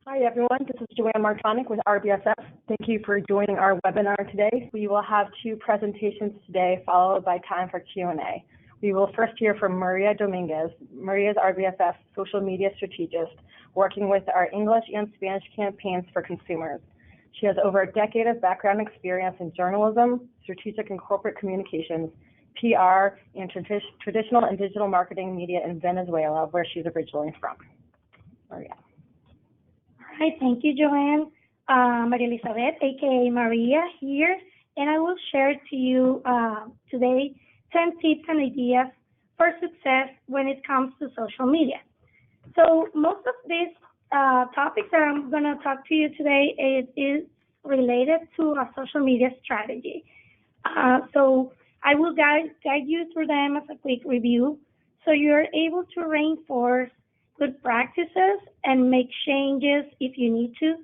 Hi everyone, this is Joanne Martonic with RBSF. Thank you for joining our webinar today. We will have two presentations today followed by time for Q&A. We will first hear from Maria Dominguez. Maria is RBSF social media strategist working with our English and Spanish campaigns for consumers. She has over a decade of background experience in journalism, strategic and corporate communications, PR, and traditional and digital marketing media in Venezuela, where she's originally from. Maria. Hi, thank you, Joanne. Maria Elizabeth, aka Maria here, and I will share to you today 10 tips and ideas for success when it comes to social media. So most of these topics that I'm going to talk to you today is related to a social media strategy. So I will guide you through them as a quick review so you're able to reinforce good practices and make changes if you need to.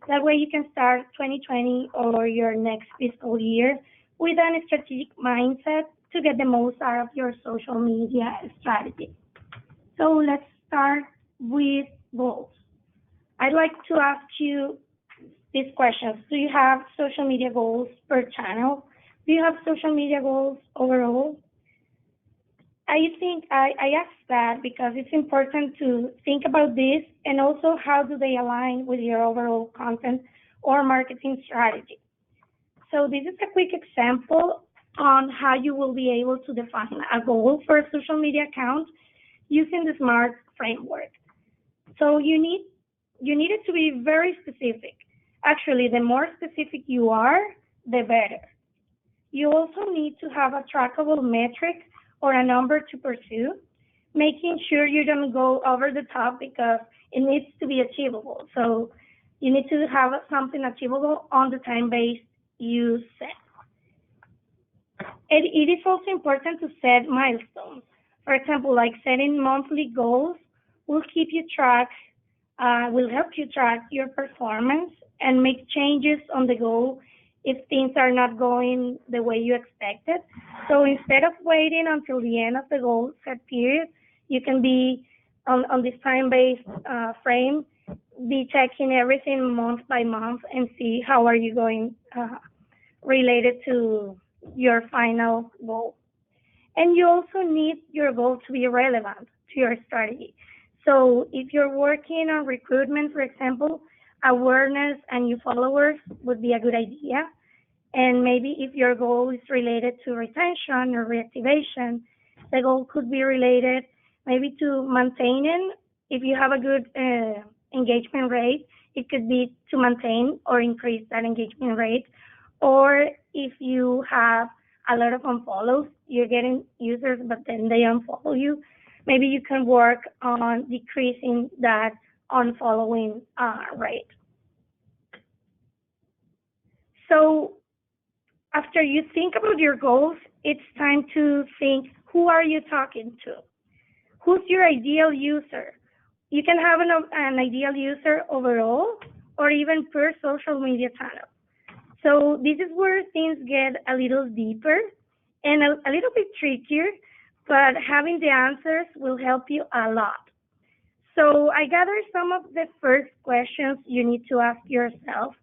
That way you can start 2020 or your next fiscal year with a strategic mindset to get the most out of your social media strategy. So let's start with goals. I'd like to ask you these questions. Do you have social media goals per channel? Do you have social media goals overall? I think I ask that because it's important to think about this and also how do they align with your overall content or marketing strategy. So this is a quick example on how you will be able to define a goal for a social media account using the SMART framework. So you need it to be very specific. Actually, the more specific you are, the better. You also need to have a trackable metric or a number to pursue, making sure you don't go over the top because it needs to be achievable. So you need to have something achievable on the time base you set. It is also important to set milestones. For example, like setting monthly goals will help you track your performance and make changes on the goal if things are not going the way you expected. So instead of waiting until the end of the goal set period, you can be on this time-based frame, be checking everything month by month and see how are you going related to your final goal. And you also need your goal to be relevant to your strategy. So if you're working on recruitment, for example, awareness and new followers would be a good idea. And maybe if your goal is related to retention or reactivation, the goal could be related maybe to maintaining. If you have a good engagement rate, it could be to maintain or increase that engagement rate. Or if you have a lot of unfollows, you're getting users, but then they unfollow you, maybe you can work on decreasing that unfollowing rate. So after you think about your goals, it's time to think, who are you talking to? Who's your ideal user? You can have an ideal user overall or even per social media channel. So this is where things get a little deeper and a little bit trickier, but having the answers will help you a lot. So I gathered some of the first questions you need to ask yourself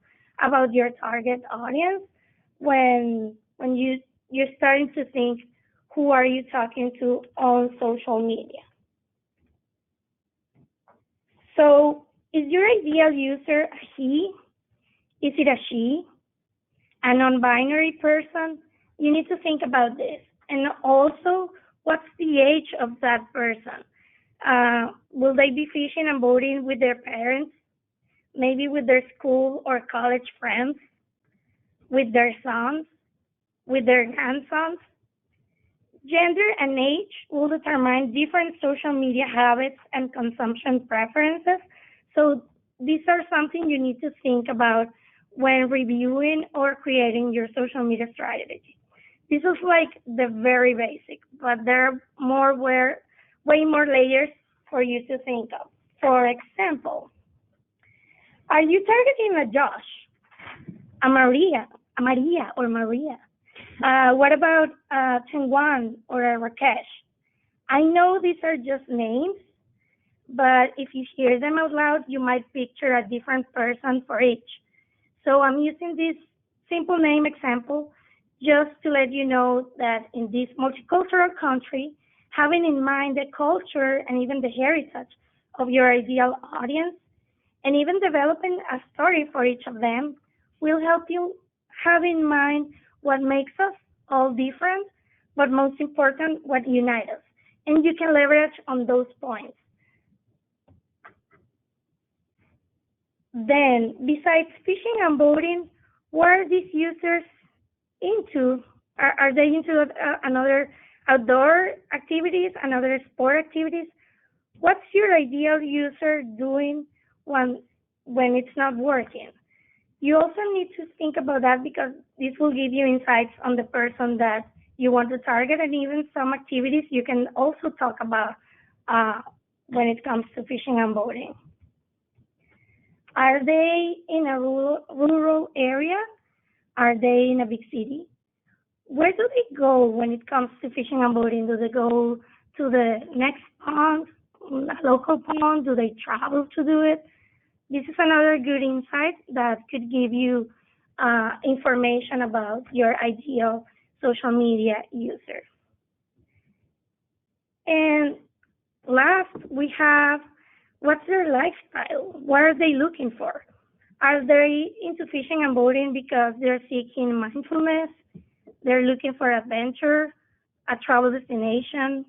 about your target audience when you're starting to think, who are you talking to on social media? So is your ideal user a he? Is it a she? A non-binary person? You need to think about this. And also, what's the age of that person? Will they be fishing and boating with their parents? Maybe with their school or college friends? With their sons? With their grandsons? Gender and age will determine different social media habits and consumption preferences. So these are something you need to think about when reviewing or creating your social media strategy. This is like the very basic, but there are way more layers for you to think of. For example, are you targeting a Josh, a Maria, or Maria? What about Tengwan or a Rakesh? I know these are just names, but if you hear them out loud, you might picture a different person for each. So I'm using this simple name example just to let you know that in this multicultural country, having in mind the culture and even the heritage of your ideal audience, and even developing a story for each of them, will help you have in mind what makes us all different, but most important, what unites us. And you can leverage on those points. Then, besides fishing and boating, what are these users into? Are they into another outdoor activities, another sport activities? What's your ideal user doing when it's not working? You also need to think about that because this will give you insights on the person that you want to target, and even some activities you can also talk about when it comes to fishing and boating. Are they in a rural area? Are they in a big city? Where do they go when it comes to fishing and boating? Do they go to the next pond, a local pond? Do they travel to do it? This is another good insight that could give you information about your ideal social media user. And last, we have what's their lifestyle? What are they looking for? Are they into fishing and boating because they're seeking mindfulness? They're looking for adventure, a travel destination.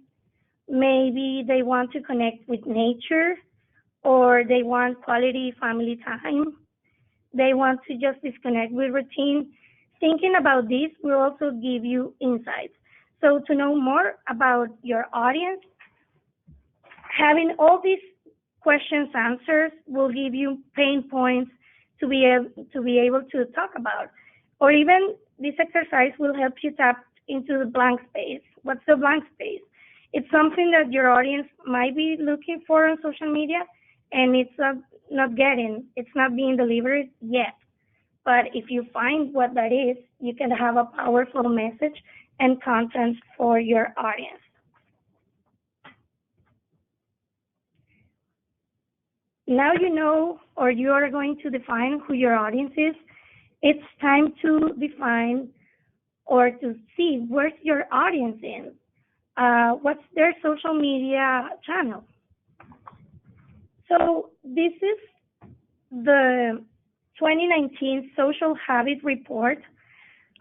Maybe they want to connect with nature, or they want quality family time. They want to just disconnect with routine. Thinking about this will also give you insights. So to know more about your audience, having all these questions answered will give you pain points to be able to talk about. Or even this exercise will help you tap into the blank space. What's the blank space? It's something that your audience might be looking for on social media, and it's not being delivered yet. But if you find what that is, you can have a powerful message and content for your audience. Now you know, or you are going to define who your audience is. It's time to define or to see where's your audience in. What's their social media channel? So this is the 2019 Social Habit Report.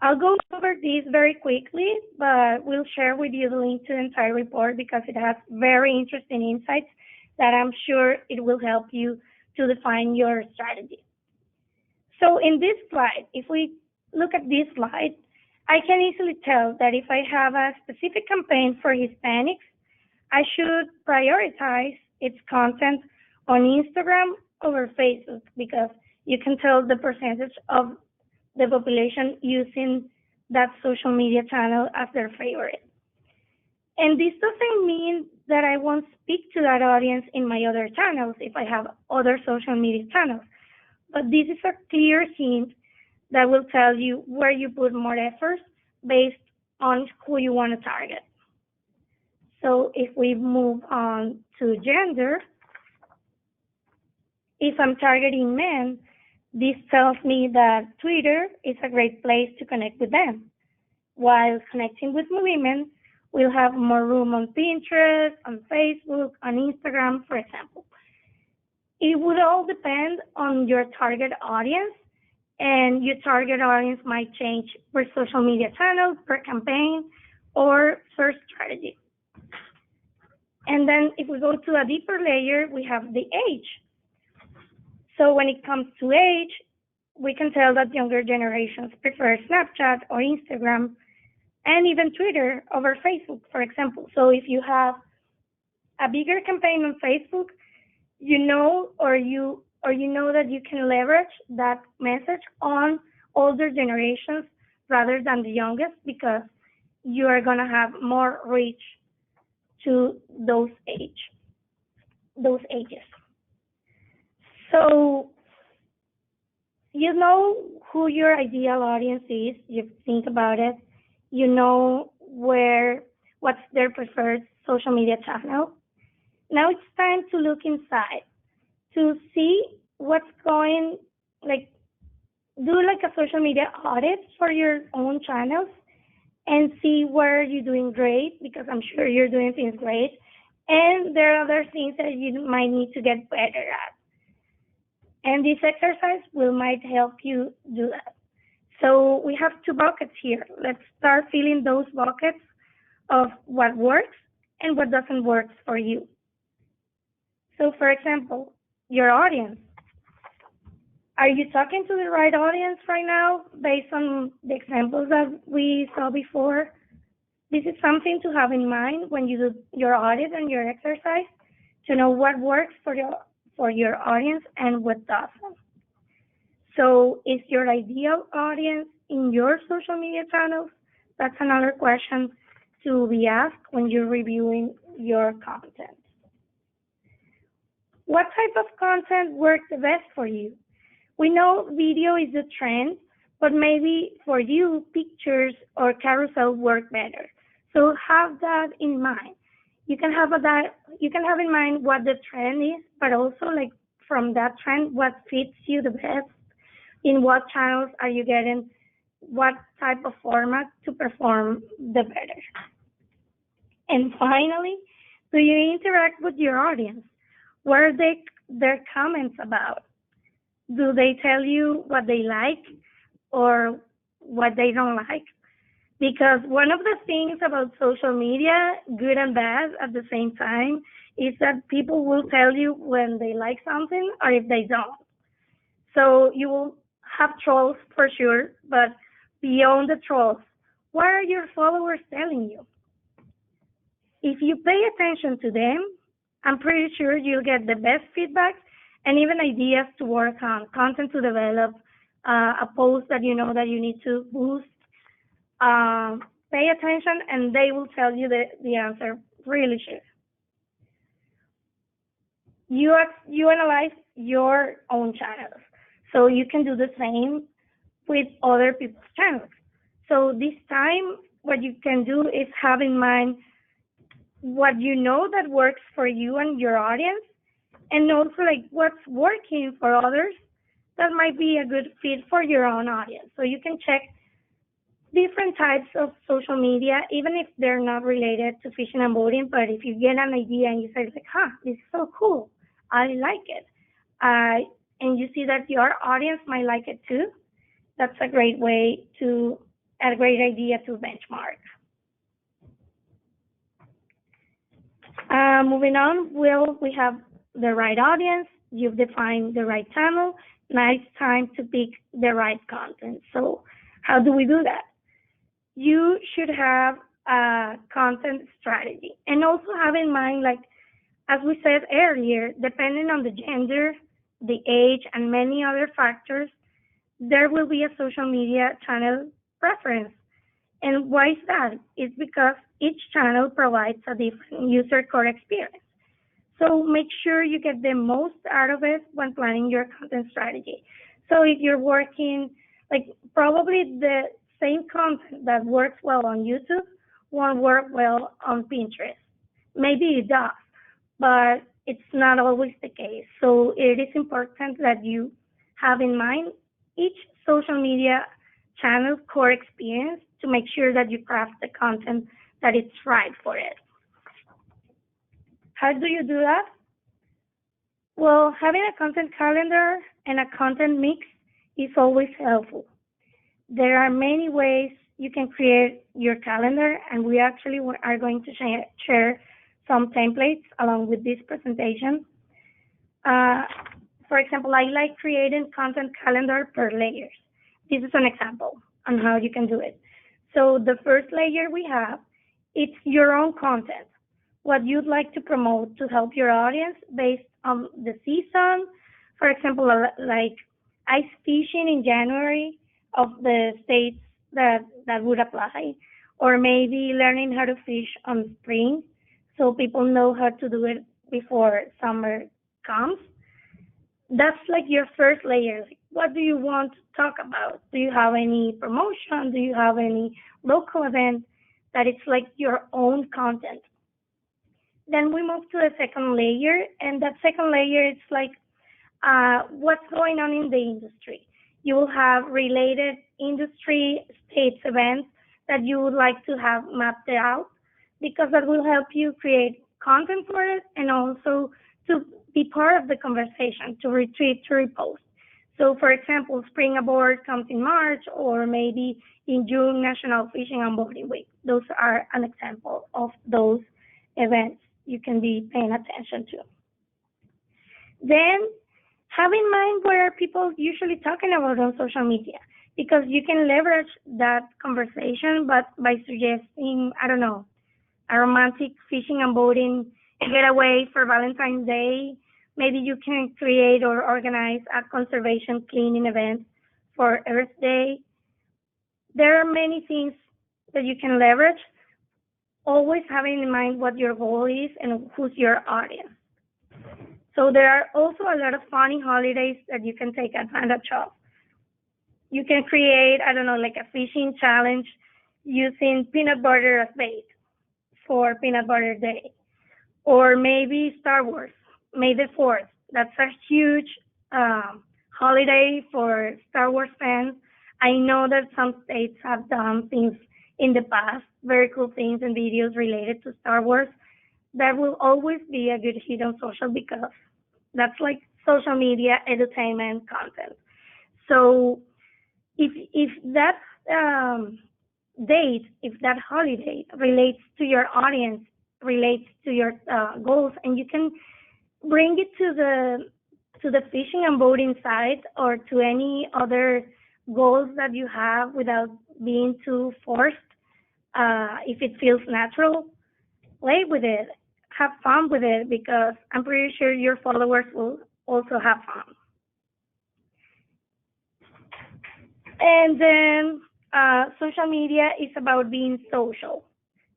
I'll go over this very quickly, but we'll share with you the link to the entire report because it has very interesting insights that I'm sure it will help you to define your strategy. So in this slide, if we look at this slide, I can easily tell that if I have a specific campaign for Hispanics, I should prioritize its content on Instagram over Facebook because you can tell the percentage of the population using that social media channel as their favorite. And this doesn't mean that I won't speak to that audience in my other channels if I have other social media channels. But this is a clear hint that will tell you where you put more effort based on who you want to target. So if we move on to gender, if I'm targeting men, this tells me that Twitter is a great place to connect with them. While connecting with women, we'll have more room on Pinterest, on Facebook, on Instagram, for example. It would all depend on your target audience, and your target audience might change per social media channel, per campaign, or per strategy. And then if we go to a deeper layer, we have the age. So when it comes to age, we can tell that younger generations prefer Snapchat or Instagram and even Twitter over Facebook, for example. So if you have a bigger campaign on Facebook, you know that you can leverage that message on older generations rather than the youngest because you are going to have more reach to those ages. So you know who your ideal audience is, you think about it, you know what's their preferred social media channel. Now it's time to look inside to see what's going, like, do like a social media audit for your own channels and see where you're doing great, because I'm sure you're doing things great. And there are other things that you might need to get better at. And this exercise might help you do that. So we have two buckets here. Let's start filling those buckets of what works and what doesn't work for you. So for example, your audience. Are you talking to the right audience right now based on the examples that we saw before? This is something to have in mind when you do your audit and your exercise, to know what works for your audience and what doesn't. So is your ideal audience in your social media channels? That's another question to be asked when you're reviewing your content. What type of content works the best for you? We know video is the trend, but maybe for you, pictures or carousel work better. So have that in mind. You can have in mind what the trend is, but also like from that trend, what fits you the best. In what channels are you getting what type of format to perform the better? And finally, do you interact with your audience? What are their comments about? Do they tell you what they like or what they don't like? Because one of the things about social media, good and bad at the same time, is that people will tell you when they like something or if they don't. So you will have trolls for sure, but beyond the trolls, what are your followers telling you? If you pay attention to them, I'm pretty sure you'll get the best feedback and even ideas to work on, content to develop, a post that you know that you need to boost. Pay attention and they will tell you the answer really sure. You analyze your own channels, so you can do the same with other people's channels. So this time, what you can do is have in mind what you know that works for you and your audience, and also like what's working for others that might be a good fit for your own audience. So you can check different types of social media, even if they're not related to fishing and boating, but if you get an idea and you say like, this is so cool, I like it, and you see that your audience might like it too, that's a great idea to benchmark. Moving on, we have the right audience, you've defined the right channel, now it's time to pick the right content. So how do we do that? You should have a content strategy, and also have in mind, like, as we said earlier, depending on the gender, the age, and many other factors, there will be a social media channel preference. And why is that? It's because each channel provides a different user core experience. So make sure you get the most out of it when planning your content strategy. So if you're working, like, probably the same content that works well on YouTube won't work well on Pinterest. Maybe it does, but it's not always the case. So it is important that you have in mind each social media channel core experience to make sure that you craft the content that it's right for it. How do you do that? Well, having a content calendar and a content mix is always helpful. There are many ways you can create your calendar, and we actually are going to share some templates along with this presentation. For example, I like creating content calendar per layers. This is an example on how you can do it. So the first layer we have, it's your own content, what you'd like to promote to help your audience based on the season. For example, like ice fishing in January of the states that would apply, or maybe learning how to fish on spring so people know how to do it before summer comes. That's like your first layer. What do you want to talk about? Do you have any promotion? Do you have any local event that it's like your own content? Then we move to the second layer, and that second layer is like what's going on in the industry. You will have related industry states events that you would like to have mapped out because that will help you create content for it and also to be part of the conversation, to retweet, to repost. So for example, Spring Aboard comes in March or maybe in June, National Fishing and Boating Week. Those are an example of those events you can be paying attention to. Then have in mind what are people usually talking about on social media, because you can leverage that conversation, but by suggesting, I don't know, a romantic fishing and boating getaway for Valentine's Day. Maybe you can create or organize a conservation cleaning event for Earth Day. There are many things that you can leverage, always having in mind what your goal is and who's your audience. So there are also a lot of funny holidays that you can take advantage of. You can create, I don't know, like a fishing challenge using peanut butter as bait for Peanut Butter Day. Or maybe Star Wars, May the 4th. That's a huge holiday for Star Wars fans. I know that some states have done things in the past, very cool things and videos related to Star Wars. That will always be a good hit on social because that's like social media entertainment content. So if that date, if that holiday relates to your audience, relates to your goals, and you can bring it to the fishing and boating side or to any other goals that you have without being too forced. If it feels natural, play with it, have fun with it, because I'm pretty sure your followers will also have fun. And then social media is about being social.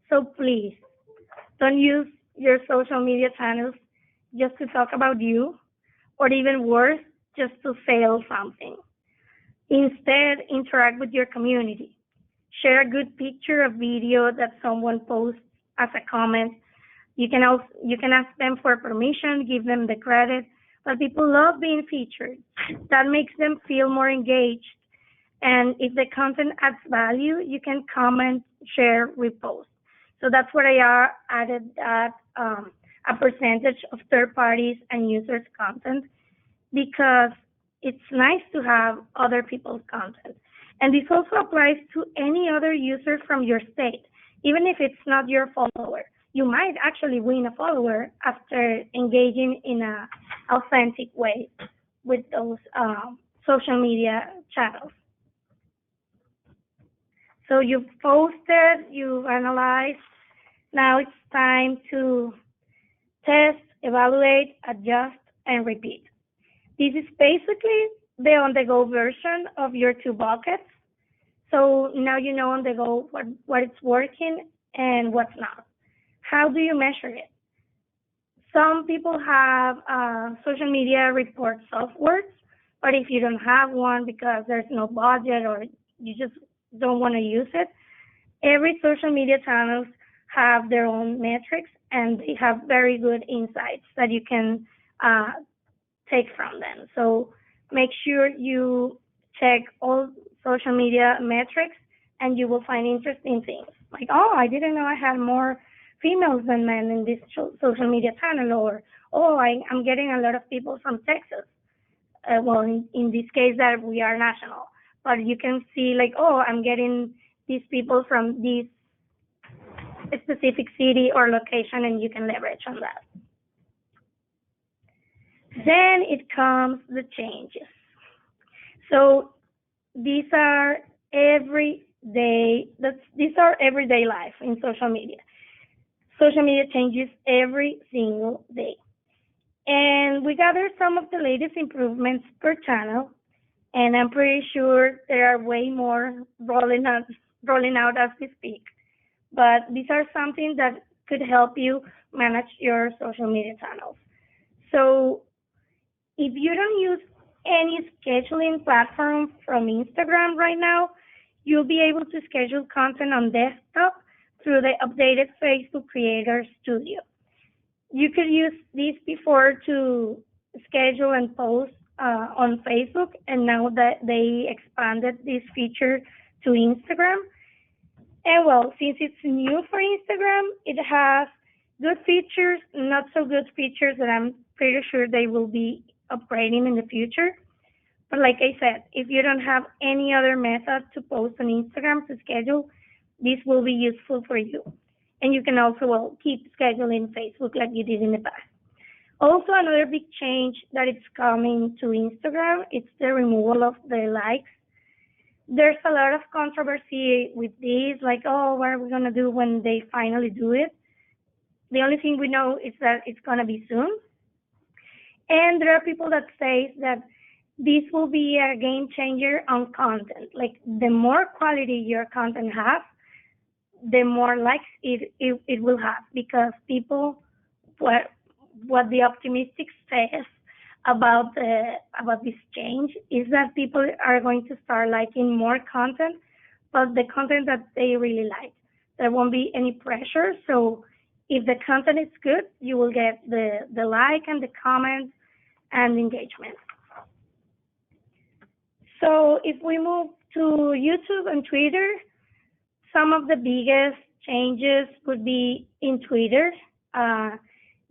So please don't use your social media channels just to talk about you, or even worse, just to sell something. Instead, interact with your community. Share a good picture or video that someone posts as a comment. You can ask them for permission, give them the credit, but people love being featured. That makes them feel more engaged. And if the content adds value, you can comment, share, repost. So that's what I added that a percentage of third parties and users' content, because it's nice to have other people's content. And this also applies to any other user from your state, even if it's not your follower. You might actually win a follower after engaging in an authentic way with those social media channels. So you've posted, you've analyzed. Now it's time to test, evaluate, adjust, and repeat. This is basically the on-the-go version of your two buckets. So now you know on the go what it's working and what's not. How do you measure it? Some people have social media report softwares, but if you don't have one because there's no budget or you just don't want to use it, every social media channels have their own metrics and they have very good insights that you can take from them. So make sure you check all social media metrics and you will find interesting things. Like, oh, I didn't know I had more females than men in this social media channel, or, oh, I'm getting a lot of people from Texas. Well, in this case that we are national. But you can see like, oh, I'm getting these people from this specific city or location, and you can leverage on that. Then it comes the changes. So these are everyday life in social media. Social media changes every single day. And we gathered some of the latest improvements per channel, and I'm pretty sure there are way more rolling out as we speak. But these are something that could help you manage your social media channels. So if you don't use any scheduling platform from Instagram right now, you'll be able to schedule content on desktop through the updated Facebook Creator Studio. You could use this before to schedule and post on Facebook, and now that they expanded this feature to Instagram. And well, since it's new for Instagram, it has good features, not so good features that I'm pretty sure they will be upgrading in the future. But like I said, if you don't have any other method to post on Instagram to schedule, this will be useful for you. And you can also, well, keep scheduling Facebook like you did in the past. Also, another big change that it's coming to Instagram, it's the removal of the likes. There's a lot of controversy with this, like, oh, what are we going to do when they finally do it? The only thing we know is that it's going to be soon. And there are people that say that this will be a game changer on content. Like, the more quality your content has, the more likes it will have, because people, what the optimistic says about this change is that people are going to start liking more content, but the content that they really like. There won't be any pressure. So if the content is good, you will get the like and the comments and engagement. So if we move to YouTube and Twitter, some of the biggest changes would be in Twitter.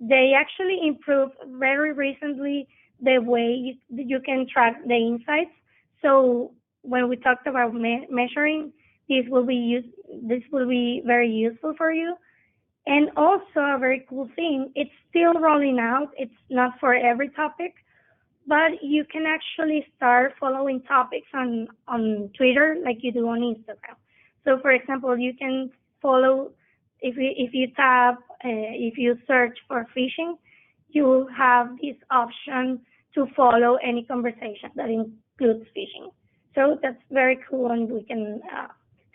They actually improved very recently the way you can track the insights. So when we talked about measuring, this will be very useful for you. And also a very cool thing, it's still rolling out. It's not for every topic, but you can actually start following topics on Twitter like you do on Instagram. So for example, you can follow, if you search for fishing, you will have this option to follow any conversation that includes fishing. So that's very cool, and we can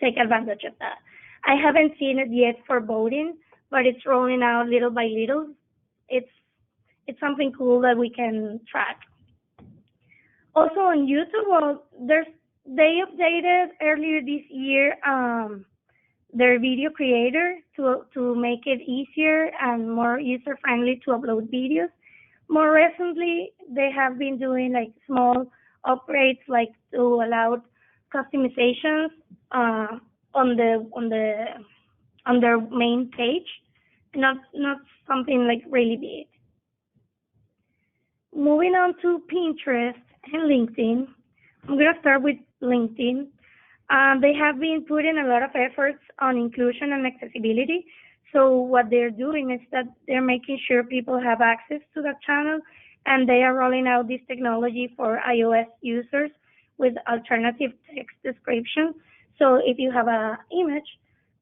take advantage of that. I haven't seen it yet for boating, but it's rolling out little by little. It's something cool that we can track. Also on YouTube, well, they updated earlier this year their video creator to make it easier and more user friendly to upload videos. More recently, they have been doing like small upgrades, like to allow customizations on their main page, not something like really big. Moving on to Pinterest and LinkedIn, I'm going to start with LinkedIn. They have been putting a lot of efforts on inclusion and accessibility. So what they're doing is that they're making sure people have access to that channel, and they are rolling out this technology for iOS users with alternative text description. So if you have an image,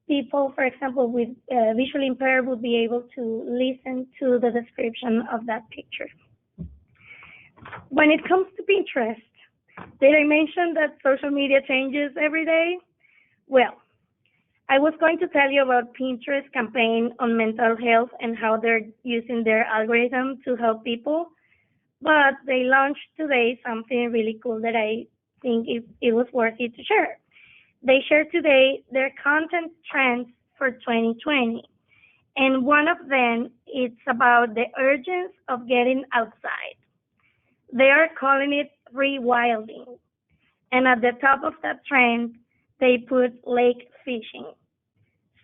people, for example, with visually impaired would be able to listen to the description of that picture. When it comes to Pinterest, did I mention that social media changes every day? Well, I was going to tell you about Pinterest campaign on mental health and how they're using their algorithm to help people, but they launched today something really cool that I think it was worthy to share. They shared today their content trends for 2020, and one of them is about the urgency of getting outside. They are calling it rewilding. And at the top of that trend, they put lake fishing.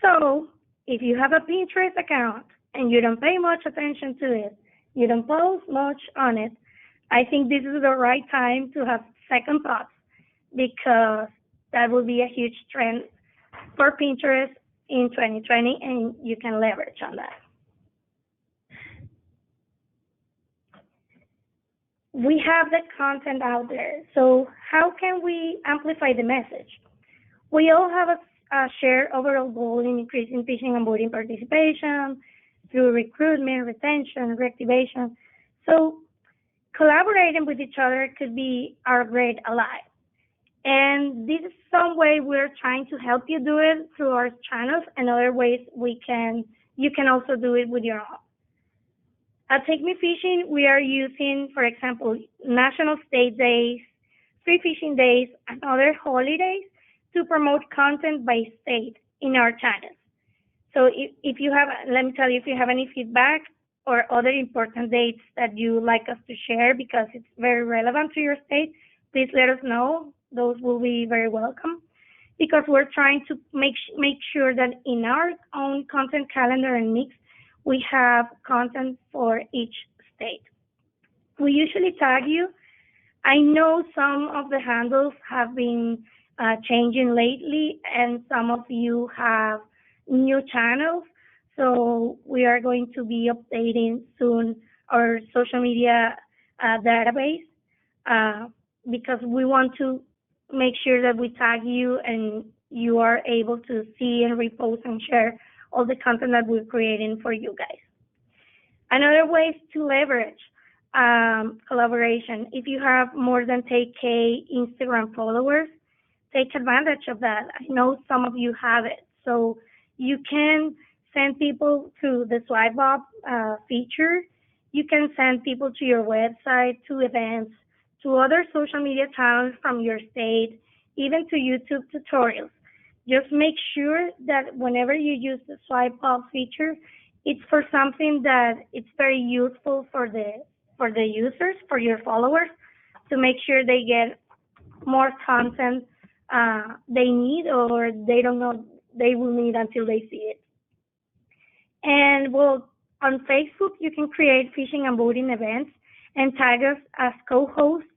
So if you have a Pinterest account and you don't pay much attention to it, you don't post much on it, I think this is the right time to have second thoughts, because that will be a huge trend for Pinterest in 2020, and you can leverage on that. We have the content out there. So how can we amplify the message? We all have a shared overall goal in increasing fishing and boating participation through recruitment, retention, reactivation. So collaborating with each other could be our great ally. And this is some way we're trying to help you do it through our channels, and other ways you can also do it with your own. At Take Me Fishing, we are using, for example, National State Days, Free Fishing Days, and other holidays to promote content by state in our channels. So if you have, let me tell you, if you have any feedback or other important dates that you like us to share because it's very relevant to your state, please let us know. Those will be very welcome because we're trying to make sure that in our own content calendar and mix, we have content for each state. We usually tag you. I know some of the handles have been changing lately, and some of you have new channels. So we are going to be updating soon our social media database uh, because we want to make sure that we tag you and you are able to see and repost and share all the content that we're creating for you guys. Another way is to leverage collaboration. If you have more than 10K Instagram followers, take advantage of that. I know some of you have it. So you can send people to the swipe up feature. You can send people to your website, to events, to other social media channels from your state, even to YouTube tutorials. Just make sure that whenever you use the swipe up feature, it's for something that it's very useful for the users, for your followers, to make sure they get more content they need or they don't know they will need until they see it. And well, on Facebook, you can create fishing and boating events and tag us as co-hosts.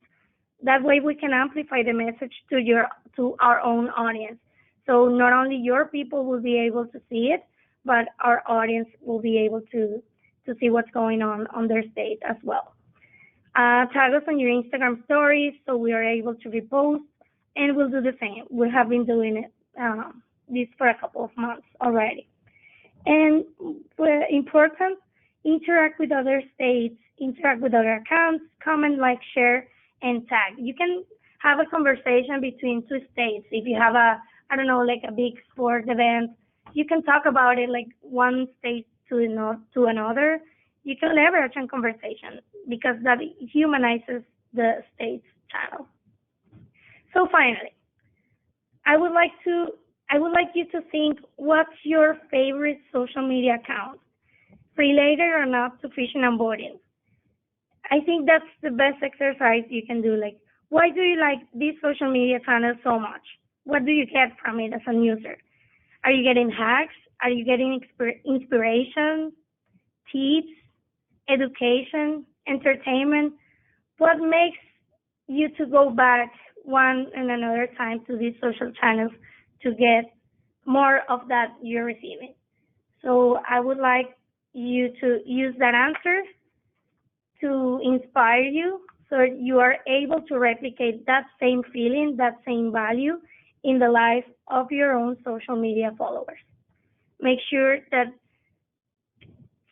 That way we can amplify the message to our own audience. So not only your people will be able to see it, but our audience will be able to see what's going on their state as well. Tag us on your Instagram stories so we are able to repost, and we'll do the same. We have been doing it this for a couple of months already. And important, interact with other states, interact with other accounts, comment, like, share, and tag. You can have a conversation between two states. If you have I don't know, like a big sport event, you can talk about it like one state to another. You can leverage on conversation because that humanizes the state's channel. So finally, I would like you to think, what's your favorite social media account, related or not to fishing and boating? I think that's the best exercise you can do. Like, why do you like this social media channel so much? What do you get from it as a user? Are you getting hacks? Are you getting inspiration, tips, education, entertainment? What makes you to go back one and another time to these social channels to get more of that you're receiving? So I would like you to use that answer to inspire you so you are able to replicate that same feeling, that same value in the life of your own social media followers. Make sure that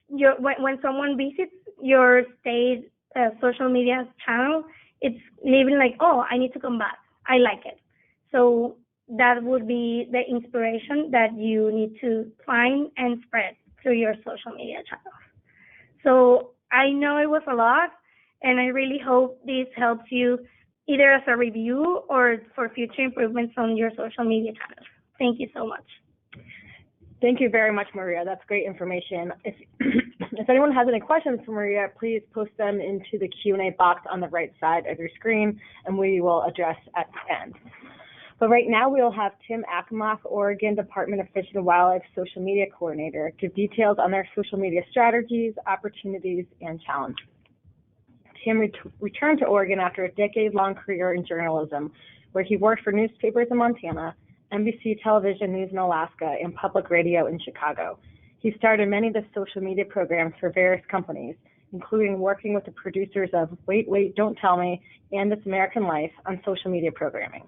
when someone visits your state social media channel, it's leaving like, oh, I need to come back. I like it. So that would be the inspiration that you need to find and spread through your social media channels. So I know it was a lot, and I really hope this helps you either as a review or for future improvements on your social media channels. Thank you so much. Thank you very much, Maria. That's great information. If anyone has any questions for Maria, please post them into the Q&A box on the right side of your screen, and we will address at the end. But right now, we'll have Tim Ackermock, Oregon Department of Fish and Wildlife Social Media Coordinator, give details on their social media strategies, opportunities, and challenges. Tim returned to Oregon after a decade-long career in journalism, where he worked for newspapers in Montana, NBC Television News in Alaska, and public radio in Chicago. He started many of the social media programs for various companies, including working with the producers of Wait, Wait, Don't Tell Me and This American Life on social media programming.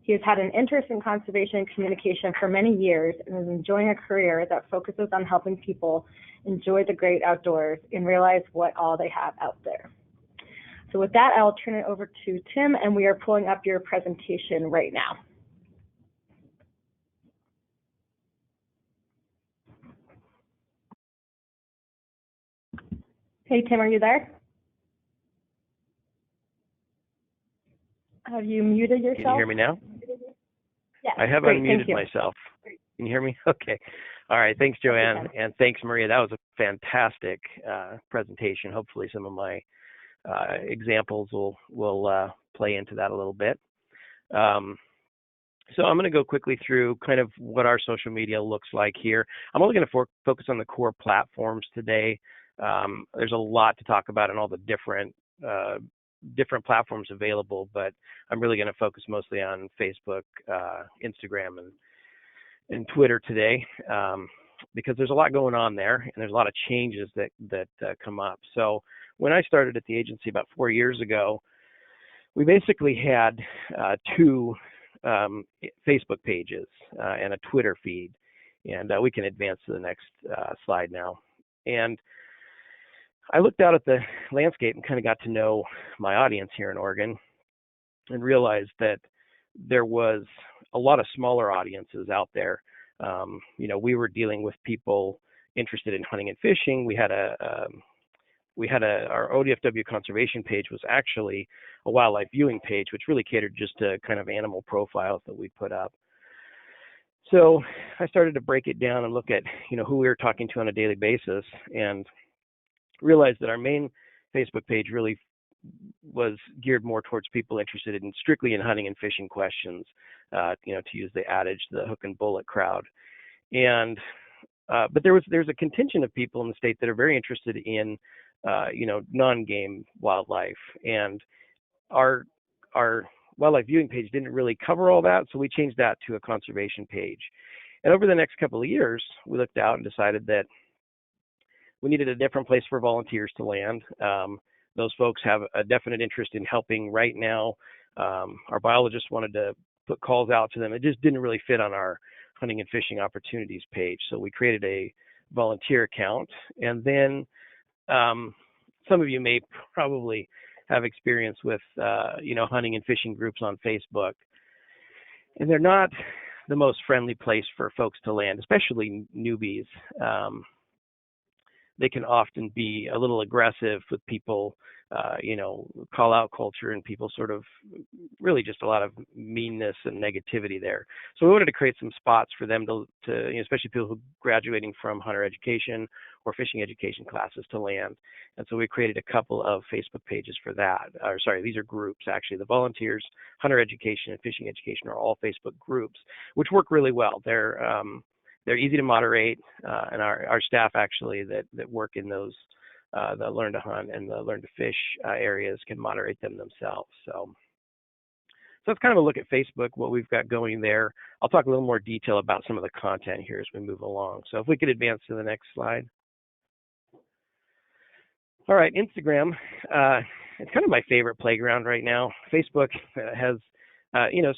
He has had an interest in conservation and communication for many years and is enjoying a career that focuses on helping people enjoy the great outdoors and realize what all they have out there. So with that, I'll turn it over to Tim, and we are pulling up your presentation right now. Hey, Tim, are you there? Have you muted yourself? Can you hear me now? Yes. I have Great, unmuted myself. Can you hear me? Okay. All right, thanks, Joanne, and thanks, Maria. That was a fantastic presentation. Hopefully, some of my examples will play into that a little bit. So I'm going to go quickly through kind of what our social media looks like here. I'm only going to focus on the core platforms today. There's a lot to talk about in all the different platforms available, but I'm really going to focus mostly on Facebook, Instagram, and Twitter today, because there's a lot going on there, and there's a lot of changes that come up. So when I started at the agency about 4 years ago, we basically had two Facebook pages and a Twitter feed, and we can advance to the next slide now. And I looked out at the landscape and kind of got to know my audience here in Oregon, and realized that there was a lot of smaller audiences out there. We were dealing with people interested in hunting and fishing. Our ODFW conservation page was actually a wildlife viewing page, which really catered just to kind of animal profiles that we put up. So I started to break it down and look at, who we were talking to on a daily basis, and realized that our main Facebook page really was geared more towards people interested in strictly in hunting and fishing questions, to use the adage, the hook and bullet crowd. And but there's a contingent of people in the state that are very interested in non-game wildlife, and our wildlife viewing page didn't really cover all that, so we changed that to a conservation page. And over the next couple of years, we looked out and decided that we needed a different place for volunteers to land. Those folks have a definite interest in helping right now. Our biologists wanted to put calls out to them. It just didn't really fit on our hunting and fishing opportunities page, so we created a volunteer account. And then some of you may probably have experience with hunting and fishing groups on Facebook, and they're not the most friendly place for folks to land, especially newbies. They can often be a little aggressive with people, call out culture, and people sort of really just a lot of meanness and negativity there. So we wanted to create some spots for them to especially people who are graduating from hunter education or fishing education classes, to land. And so we created a couple of Facebook pages for that. These are groups actually. The volunteers, hunter education, and fishing education are all Facebook groups, which work really well. They're easy to moderate, and our staff actually that work in those the learn to hunt and the learn to fish areas can moderate them themselves. So that's kind of a look at Facebook, what we've got going there. I'll talk a little more detail about some of the content here as we move along. So if we could advance to the next slide. All right, Instagram, it's kind of my favorite playground right now. Facebook has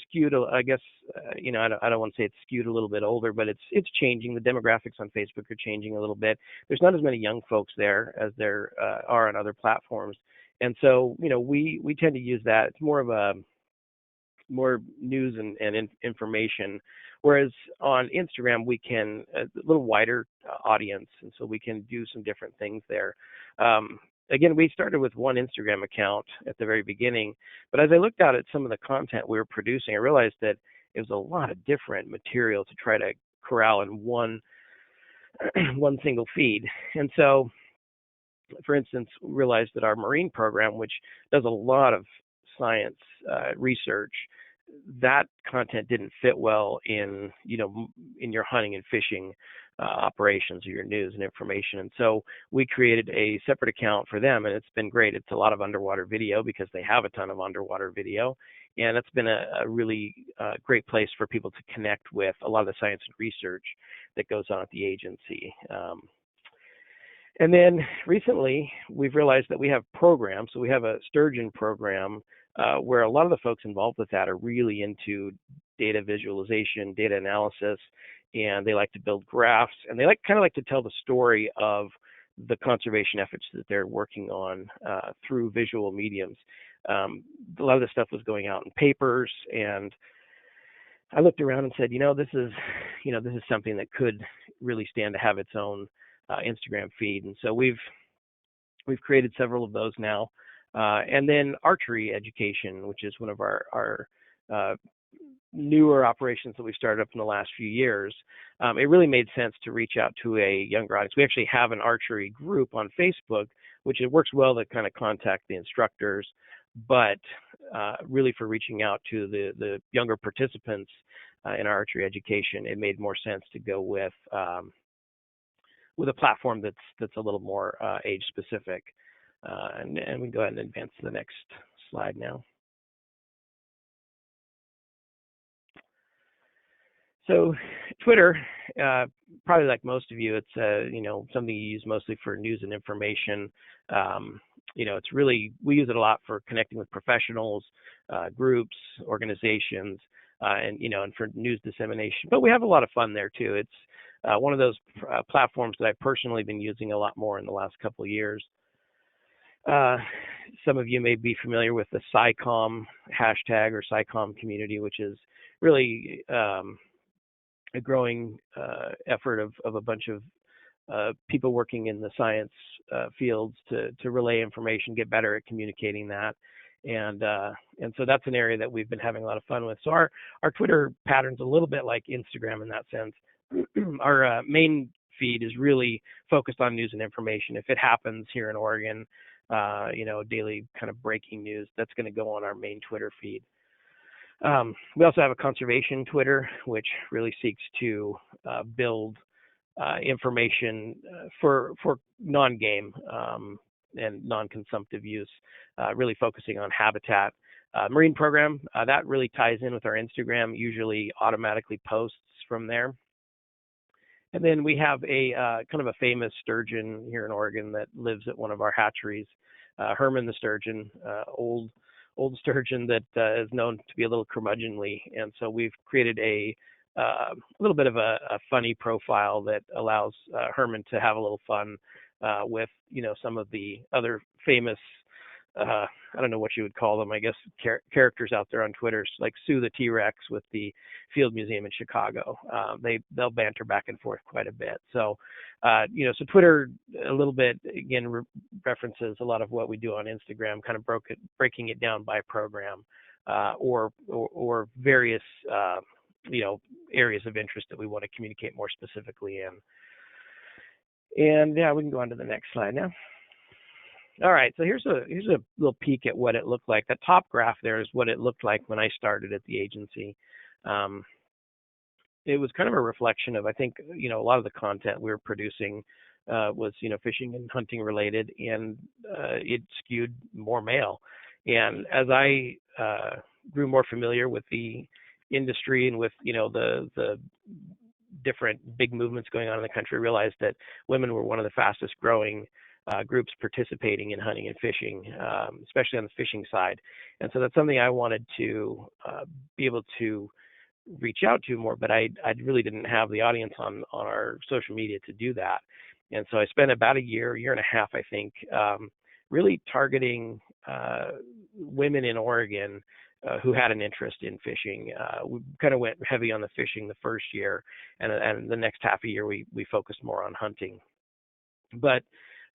skewed, I guess, I don't want to say it's skewed a little bit older, but it's changing. The demographics on Facebook are changing a little bit. There's not as many young folks there as there are on other platforms. And so, we tend to use that. It's more of more news and information, whereas on Instagram, we can, a little wider audience, and so we can do some different things there. Again, we started with one Instagram account at the very beginning, but as I looked out at some of the content we were producing, I realized that it was a lot of different material to try to corral in one single feed. And so, for instance, we realized that our marine program, which does a lot of science research, that content didn't fit well in your hunting and fishing operations or your news and information. And so we created a separate account for them, and it's been great. It's a lot of underwater video because they have a ton of underwater video, and it's been a really great place for people to connect with a lot of the science and research that goes on at the agency. And then recently, we've realized that we have programs. So we have a sturgeon program where a lot of the folks involved with that are really into data visualization, data analysis, and they like to build graphs, and they kind of like to tell the story of the conservation efforts that they're working on through visual mediums. A lot of this stuff was going out in papers, and I looked around and said, this is something that could really stand to have its own Instagram feed. And so we've created several of those now. And then archery education, which is one of our newer operations that we started up in the last few years, it really made sense to reach out to a younger audience. We actually have an archery group on Facebook, which it works well to kind of contact the instructors, but really for reaching out to the younger participants in our archery education, it made more sense to go with a platform that's a little more age specific. And we can go ahead and advance to the next slide now. So Twitter, probably like most of you, it's something you use mostly for news and information. It's really, we use it a lot for connecting with professionals, groups, organizations, and for news dissemination. But we have a lot of fun there too. It's one of those platforms that I've personally been using a lot more in the last couple of years. Some of you may be familiar with the SciComm hashtag or SciComm community, which is really a growing effort of a bunch of people working in the science fields to relay information, get better at communicating that. And so that's an area that we've been having a lot of fun with. So our Twitter pattern's a little bit like Instagram in that sense. Our main feed is really focused on news and information. If it happens here in Oregon, daily kind of breaking news, that's going to go on our main Twitter feed. We also have a conservation Twitter, which really seeks to build information for non-game and non-consumptive use, really focusing on habitat. Marine program, that really ties in with our Instagram, usually automatically posts from there. And then we have a kind of a famous sturgeon here in Oregon that lives at one of our hatcheries, Herman the sturgeon, old sturgeon that is known to be a little curmudgeonly. And so we've created a little bit of a funny profile that allows Herman to have a little fun with, some of the other famous, I don't know what you would call them, I guess, characters out there on Twitter, like Sue the T-Rex with the Field Museum in Chicago. They'll banter back and forth quite a bit. So, so Twitter a little bit, again, references a lot of what we do on Instagram, kind of breaking it down by program or various, areas of interest that we want to communicate more specifically in. And yeah, we can go on to the next slide now. All right, so here's a little peek at what it looked like. That top graph there is what it looked like when I started at the agency. It was kind of a reflection of, I think, a lot of the content we were producing was, fishing and hunting related, and it skewed more male. And as I grew more familiar with the industry and with, the different big movements going on in the country, realized that women were one of the fastest growing groups participating in hunting and fishing, especially on the fishing side. And so that's something I wanted to be able to reach out to more, but I really didn't have the audience on our social media to do that. And so I spent about a year and a half, I think, really targeting women in Oregon who had an interest in fishing. We kind of went heavy on the fishing the first year, and the next half a year we focused more on hunting. But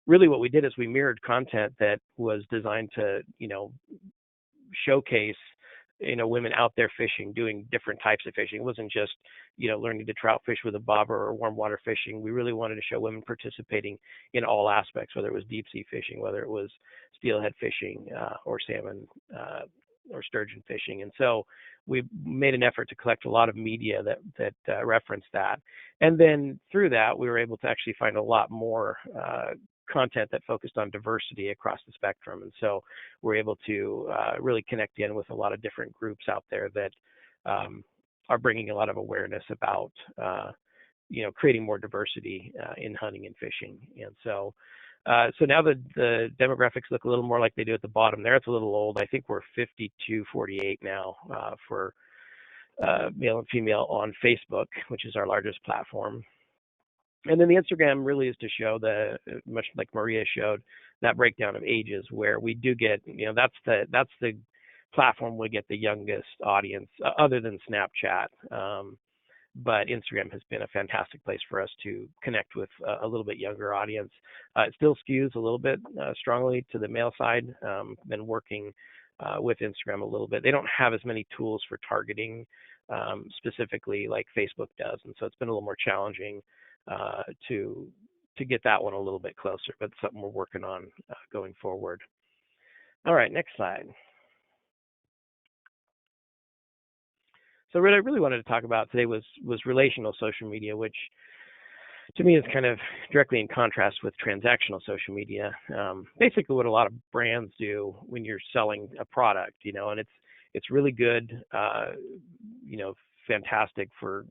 really what we did is we mirrored content that was designed to, showcase, women out there fishing, doing different types of fishing. It wasn't just, learning to trout fish with a bobber or warm water fishing. We really wanted to show women participating in all aspects, whether it was deep sea fishing, whether it was steelhead fishing or salmon or sturgeon fishing. And so we made an effort to collect a lot of media that referenced that. And then through that, we were able to actually find a lot more content that focused on diversity across the spectrum. And so we're able to really connect in with a lot of different groups out there that are bringing a lot of awareness about, creating more diversity in hunting and fishing. And so now the demographics look a little more like they do at the bottom there. It's a little old. I think we're 52-48 now for male and female on Facebook, which is our largest platform. And then the Instagram really is to show much like Maria showed, that breakdown of ages, where we do get, that's the platform we get the youngest audience, other than Snapchat. But Instagram has been a fantastic place for us to connect with a little bit younger audience. It still skews a little bit strongly to the male side. Been working with Instagram a little bit. They don't have as many tools for targeting specifically like Facebook does. And so it's been a little more challenging to get that one a little bit closer, but it's something we're working on going forward. All right, next slide. So what I really wanted to talk about today was relational social media, which to me is kind of directly in contrast with transactional social media. Basically what a lot of brands do when you're selling a product, and it's really good, fantastic for,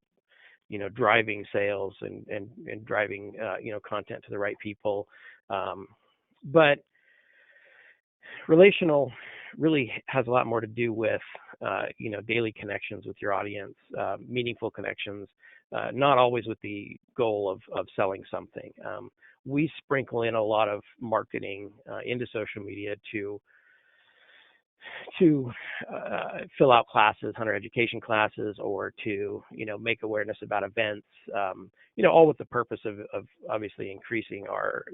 driving sales and driving, content to the right people. But relational really has a lot more to do with, daily connections with your audience, meaningful connections, not always with the goal of selling something. We sprinkle in a lot of marketing into social media to fill out classes, hunter education classes, or to, make awareness about events, all with the purpose of obviously increasing our,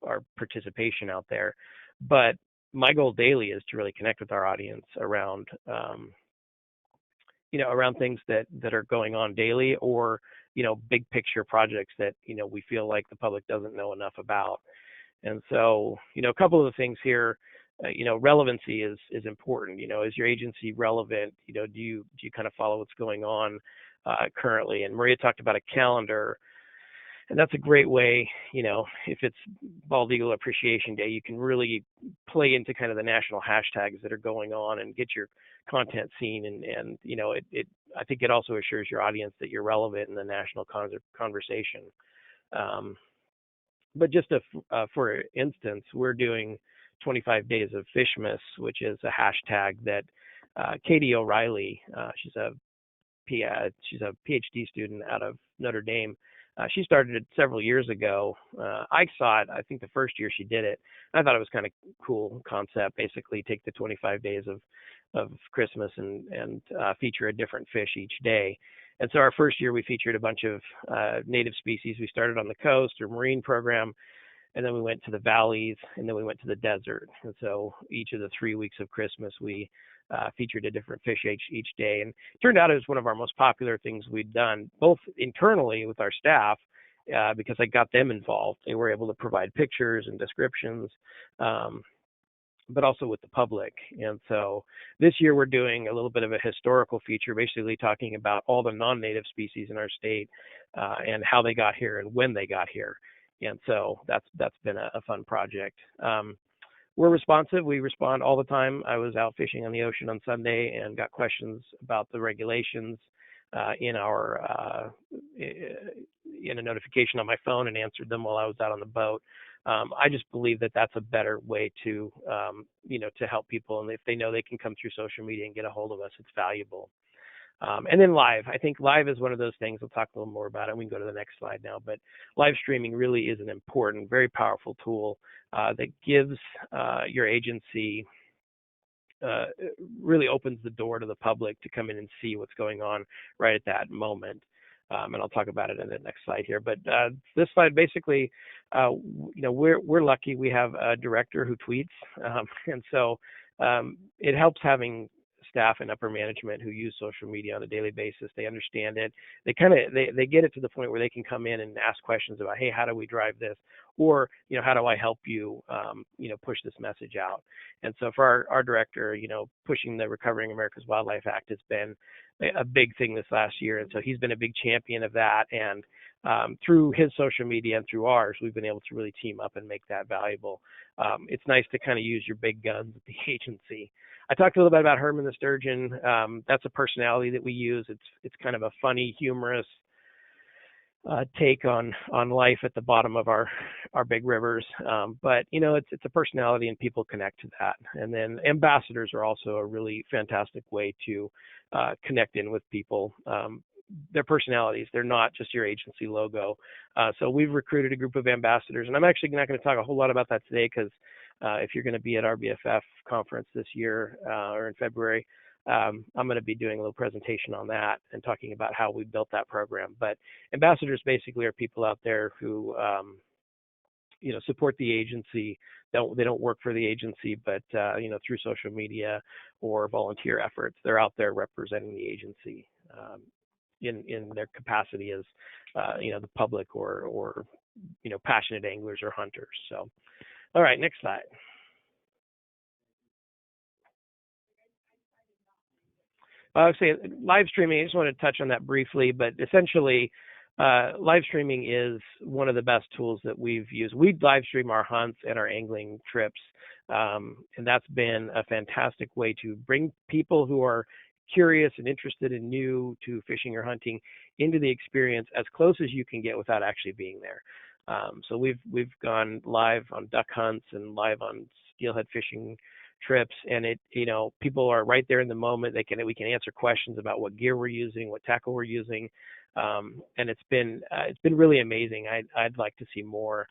our participation out there. But my goal daily is to really connect with our audience around, around things that are going on daily, or, big picture projects that, we feel like the public doesn't know enough about. And so, a couple of the things here, relevancy is important. Is your agency relevant? Do you kind of follow what's going on currently? And Maria talked about a calendar, and that's a great way, if it's Bald Eagle Appreciation Day, you can really play into kind of the national hashtags that are going on and get your content seen. And I think it also assures your audience that you're relevant in the national conversation. But just for instance, we're doing 25 Days of Fishmas, which is a hashtag that Katie O'Reilly, she's a PhD student out of Notre Dame. She started it several years ago. I saw it, I think the first year she did it. I thought it was kind of cool concept, basically take the 25 days of Christmas and feature a different fish each day. And so our first year we featured a bunch of native species. We started on the coast or marine program, and then we went to the valleys, and then we went to the desert. And so each of the 3 weeks of Christmas, we featured a different fish each day. And it turned out it was one of our most popular things we'd done, both internally with our staff, because I got them involved. They were able to provide pictures and descriptions, but also with the public. And so this year we're doing a little bit of a historical feature, basically talking about all the non-native species in our state and how they got here and when they got here. And so that's been a fun project. We're responsive. We respond all the time. I was out fishing on the ocean on Sunday and got questions about the regulations in a notification on my phone and answered them while I was out on the boat. I just believe that that's a better way to, to help people. And if they know they can come through social media and get a hold of us, it's valuable. And then live. I think live is one of those things. We'll talk a little more about it. We can go to the next slide now. But live streaming really is an important, very powerful tool that gives your agency, really opens the door to the public to come in and see what's going on right at that moment. And I'll talk about it in the next slide here. But this slide basically, we're lucky we have a director who tweets, and so it helps having staff and upper management who use social media on a daily basis. They understand it. They get it to the point where they can come in and ask questions about, hey, how do we drive this? Or, how do I help you, push this message out? And so for our director, pushing the Recovering America's Wildlife Act has been a big thing this last year. And so he's been a big champion of that. And through his social media and through ours, we've been able to really team up and make that valuable. It's nice to kind of use your big guns at the agency. I talked a little bit about Herman the Sturgeon. That's a personality that we use. It's kind of a funny, humorous take on life at the bottom of our big rivers. But it's a personality and people connect to that. And then ambassadors are also a really fantastic way to connect in with people. Their personalities, they're not just your agency logo. So we've recruited a group of ambassadors, and I'm actually not going to talk a whole lot about that today because if you're going to be at our BFF conference this year or in February, I'm going to be doing a little presentation on that and talking about how we built that program. But ambassadors basically are people out there who support the agency. They don't work for the agency, but through social media or volunteer efforts, they're out there representing the agency in their capacity as the public or passionate anglers or hunters. So, all right, next slide. I would say live streaming, I just want to touch on that briefly, but essentially, live streaming is one of the best tools that we've used. We live stream our hunts and our angling trips, and that's been a fantastic way to bring people who are curious and interested and new to fishing or hunting into the experience as close as you can get without actually being there. So we've gone live on duck hunts and live on steelhead fishing trips, and people are right there in the moment. We can answer questions about what gear we're using, what tackle we're using, and it's been really amazing. I'd like to see more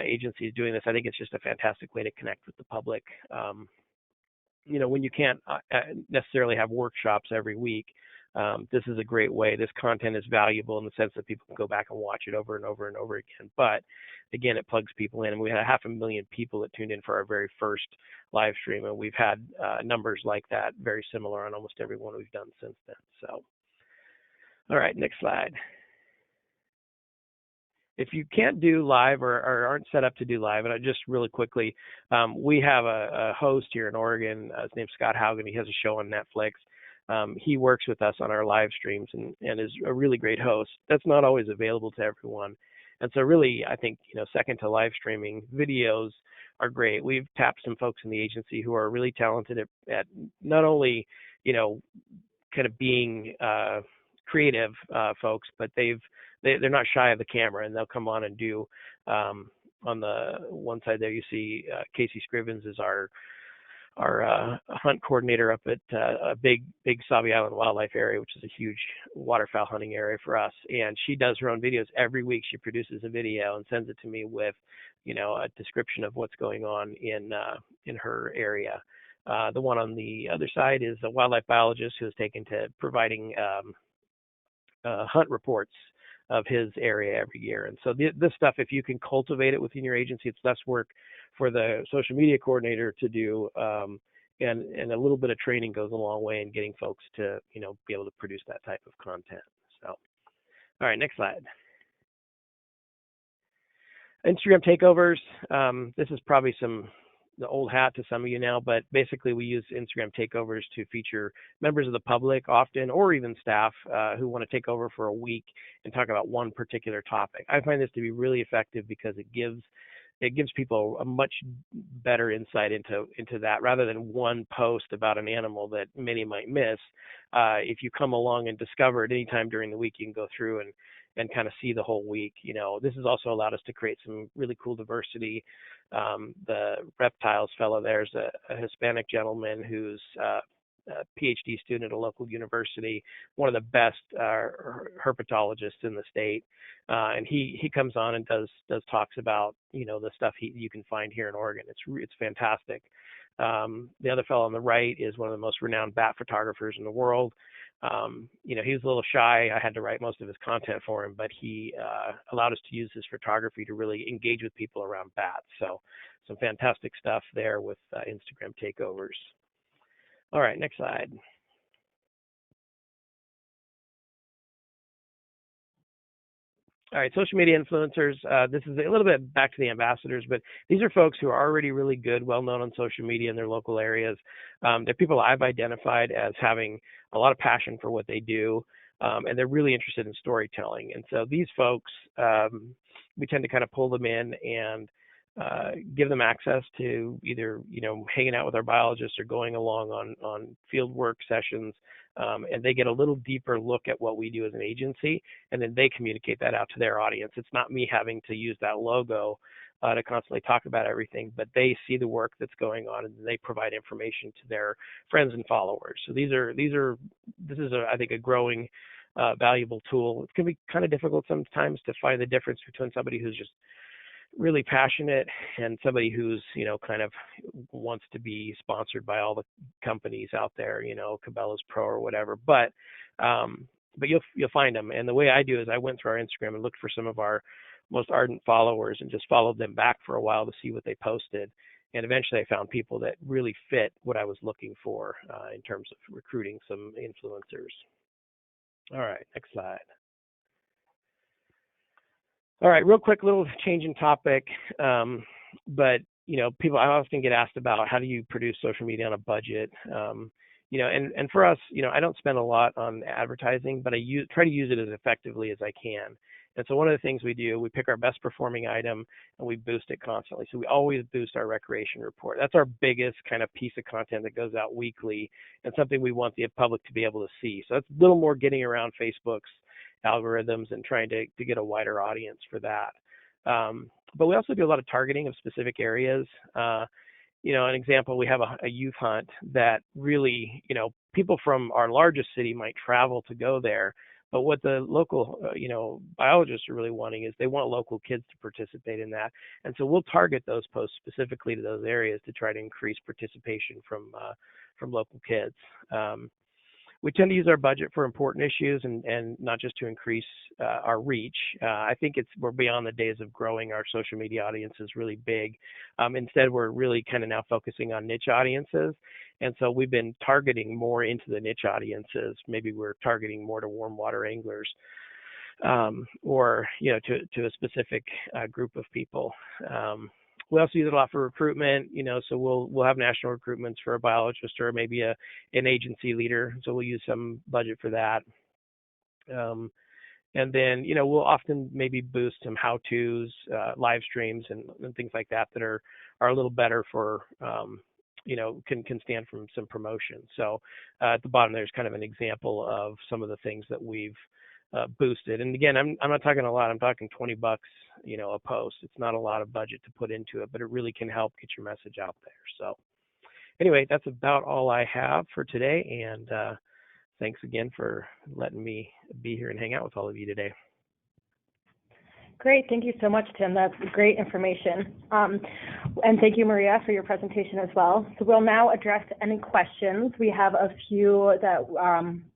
agencies doing this. I think it's just a fantastic way to connect with the public. When you can't necessarily have workshops every week, this is a great way. This content is valuable in the sense that people can go back and watch it over and over and over again. But again, it plugs people in, and we had 500,000 people that tuned in for our very first live stream, and we've had numbers like that, very similar on almost every one we've done since then. So, all right, next slide. If you can't do live or aren't set up to do live, and just really quickly, we have a host here in Oregon. His name's Scott Haugen. He has a show on Netflix. He works with us on our live streams and is a really great host. That's not always available to everyone. And so really, I think, second to live streaming, videos are great. We've tapped some folks in the agency who are really talented at not only, kind of being creative folks, but they're not shy of the camera, and they'll come on and do, on the one side there you see Casey Scrivens is our hunt coordinator up at a big Sauvie Island wildlife area, which is a huge waterfowl hunting area for us. And she does her own videos every week. She produces a video and sends it to me with, a description of what's going on in her area. The one on the other side is a wildlife biologist who has taken to providing hunt reports of his area every year. And so this stuff, if you can cultivate it within your agency, it's less work for the social media coordinator to do, and a little bit of training goes a long way in getting folks to, be able to produce that type of content. So, all right, next slide. Instagram takeovers. This is probably the old hat to some of you now, but basically we use Instagram takeovers to feature members of the public often, or even staff who want to take over for a week and talk about one particular topic. I find this to be really effective because it gives people a much better insight into that, rather than one post about an animal that many might miss. If you come along and discover it anytime during the week, you can go through and kind of see the whole week. This has also allowed us to create some really cool diversity. The reptiles fellow there's a Hispanic gentleman who's a PhD student at a local university, one of the best herpetologists in the state, and he comes on and does talks about the stuff you can find here in Oregon. It's fantastic. The other fellow on the right is one of the most renowned bat photographers in the world. He was a little shy. I had to write most of his content for him, but he allowed us to use his photography to really engage with people around bats. So some fantastic stuff there with Instagram takeovers. All right, next slide. All right, social media influencers. This is a little bit back to the ambassadors, but these are folks who are already really good, well-known on social media in their local areas. They're people I've identified as having a lot of passion for what they do, and they're really interested in storytelling. And so these folks, we tend to kind of pull them in and give them access to either, hanging out with our biologists or going along on field work sessions, and they get a little deeper look at what we do as an agency, and then they communicate that out to their audience. It's not me having to use that logo to constantly talk about everything, but they see the work that's going on and they provide information to their friends and followers. So this is I think a growing valuable tool. It can be kind of difficult sometimes to find the difference between somebody who's just really passionate and somebody who's kind of wants to be sponsored by all the companies out there, Cabela's Pro or whatever, but you'll find them. And the way I do is I went through our Instagram and looked for some of our most ardent followers and just followed them back for a while to see what they posted. And eventually I found people that really fit what I was looking for in terms of recruiting some influencers. All right, next slide. All right, real quick, little change in topic. But, people, I often get asked about how do you produce social media on a budget? And for us, I don't spend a lot on advertising, but I try to use it as effectively as I can. And so one of the things we do, we pick our best performing item and we boost it constantly. So we always boost our recreation report. That's our biggest kind of piece of content that goes out weekly and something we want the public to be able to see. So it's a little more getting around Facebook's algorithms and trying to get a wider audience for that. But we also do a lot of targeting of specific areas. An example, we have a youth hunt that really, people from our largest city might travel to go there. But what the local, biologists are really wanting is they want local kids to participate in that. And so we'll target those posts specifically to those areas to try to increase participation from local kids. We tend to use our budget for important issues and not just to increase our reach. I think we're beyond the days of growing our social media audiences really big. Instead, we're really kind of now focusing on niche audiences. And so we've been targeting more into the niche audiences. Maybe we're targeting more to warm water anglers or, to a specific group of people. We also use it a lot for recruitment, so we'll have national recruitments for a biologist or maybe an agency leader. So we'll use some budget for that. And then, we'll often maybe boost some how-tos, live streams and things like that are a little better for, can stand from some promotion. So at the bottom, there's kind of an example of some of the things that we've boosted. And again, I'm not talking a lot. I'm talking $20, a post. It's not a lot of budget to put into it, but it really can help get your message out there. So anyway, that's about all I have for today. And thanks again for letting me be here and hang out with all of you today. Great. Thank you so much, Tim. That's great information. And thank you, Maria, for your presentation as well. So we'll now address any questions. We have a few that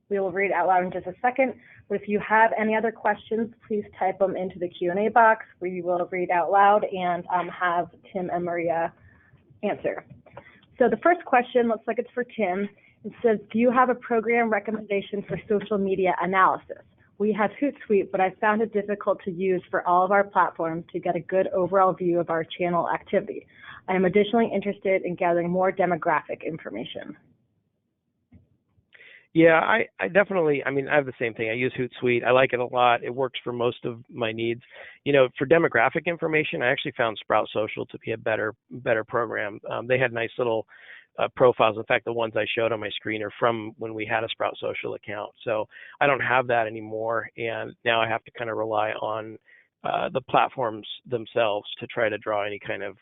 we will read out loud in just a second. But if you have any other questions, please type them into the Q&A box. We will read out loud and have Tim and Maria answer. So the first question looks like it's for Tim. It says, do you have a program recommendation for social media analysis? We have Hootsuite, but I found it difficult to use for all of our platforms to get a good overall view of our channel activity. I am additionally interested in gathering more demographic information. Yeah, I definitely, I have the same thing. I use Hootsuite. I like it a lot. It works for most of my needs. For demographic information, I actually found Sprout Social to be a better program. They had nice little profiles. In fact, the ones I showed on my screen are from when we had a Sprout Social account. So I don't have that anymore. And now I have to kind of rely on the platforms themselves to try to draw any kind of